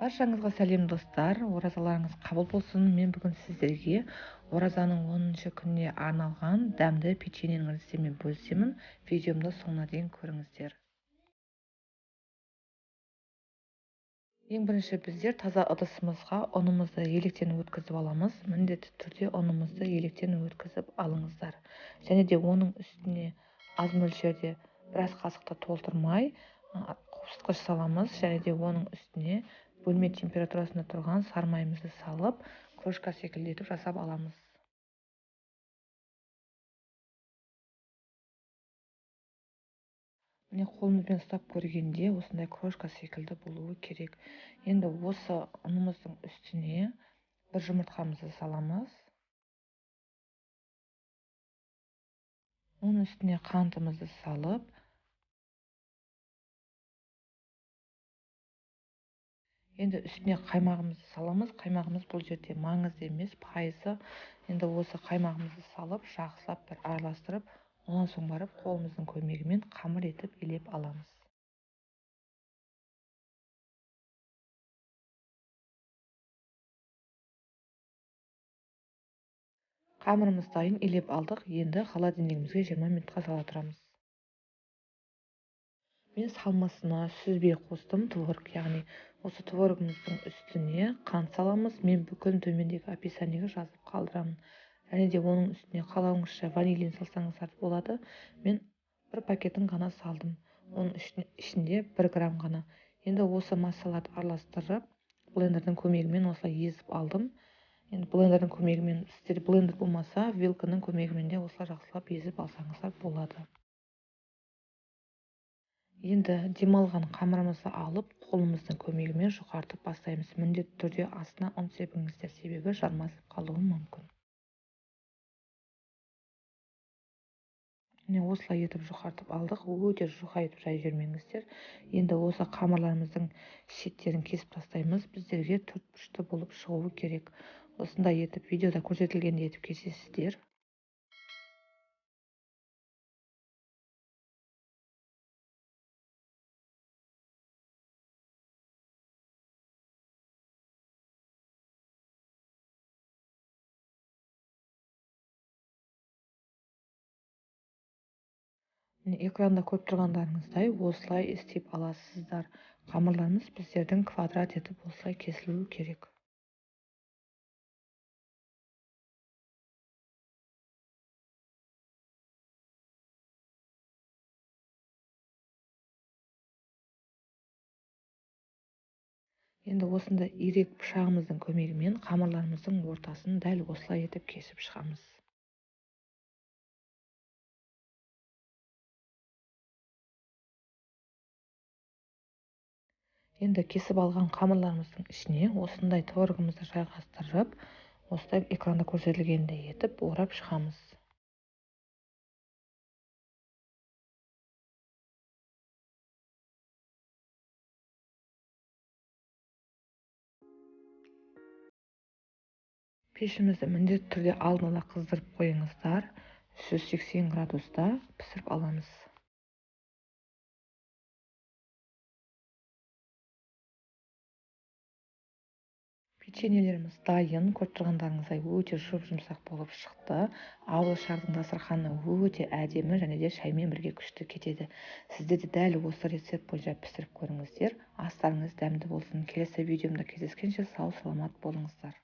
Баршаңызға сәлем достар, оразаларыңыз қабыл болсын. Мен бүгін сіздерге оразаның 10-шы күніне арналған дәмді печеньенің рецептімен бөлісемін. Видеомды соңына дейін көріңіздер. Ең бірінші біздер таза ыдысымызға ұнымызды електен өткізіп аламыз. Міндетті түрде ұнымызды електен өткізіп алыңыздар. Және де оның үстіне аз мөлшерде біраз қасықты толтырмай қосқыш саламыз. Және де оның үстіне бөлме температурасында тұрған сары майымызды салып, крошка секілді етіп жасап аламыз. Міне қолымызбен ұстап көргенде осындай крошка секілді болуы керек. Енді осы ұнымыздың үстіне бір жұмыртқамызды саламыз. Оның үстіне қантымызды салып, енді үстіне қаймағымызды саламыз. Қаймағымыз бұл жерде маңызды емес, пайызы. Енді осы қаймағымызды салып, жақсылап бір араластырып, онан соң барып қолымыздың көмегімен қамыр етіп илеп аламыз. Қамырымыз дайын, илеп алдық. Енді холодильнигімізге 20 минутқа сала тұрамыз. Мен салмасына сүзбе қостым, творог, яғни осы творогымыздың үстіне қант саламыз. Мен бүкіл төмендегі описаниеге жазып қалдырамын. Және де оның үстіне қалауыңызша ванилин салсаңыздар болады. Мен бір пакетін ғана салдым. Оның ішінде 1 грамм ғана. Енді осы массаларды араластырып, блендердің көмегімен осылай езіп алдым. Енді блендердің көмегімен, сіздер блендер болмаса, вилканың көмегімен де осылай жақсылап езіп алсаңыздар болады. Енді демалған қамырымызды алып, қолымыздың көмегімен жұқартып бастаймыз. Міндетті түрде астына ұн себіңіздер, себебі жармасып қалуы мүмкін. Міне осылай етіп жұқартып алдық. Өте жұқа етіп жай бермеңіздер. Енді осы қамырларымыздың шеттерін кесіп тастаймыз. Біздерге 4 бұрышты болып шығуы керек. Осындай етіп видеода көрсетілгендей етіп кесесіздер. Экранда көріп тұрғандарыңыздай осылай істеп аласыздар. Қамырларымыз біздердің квадрат етіп осылай кесілуі керек. Енді осында ирек пышағымыздың көмегімен қамырларымыздың ортасын дәл осылай етіп кесіп шығамыз. Енді кесіп алған қамырларымыздың ішіне осындай творогымызды жайғастырып, осылай экранда көрсетілгендей етіп орап шығамыз. Пешімізді міндетті түрде алдын ала қыздырып қойыңыздар. 180 градуста пісіріп аламыз. Печеньелеріміз дайын, көріп тұрғандарыңыздай өте жұмсақ болып шықты. Ауыл шардың дастарханы өте әдемі және де шаймен бірге күшті кетеді. Сіздер де дәл осы рецепт бойынша пісіріп көріңіздер. Астарыңыз дәмді болсын. Келесі видеомда кездескенше сау саламат болыңыздар.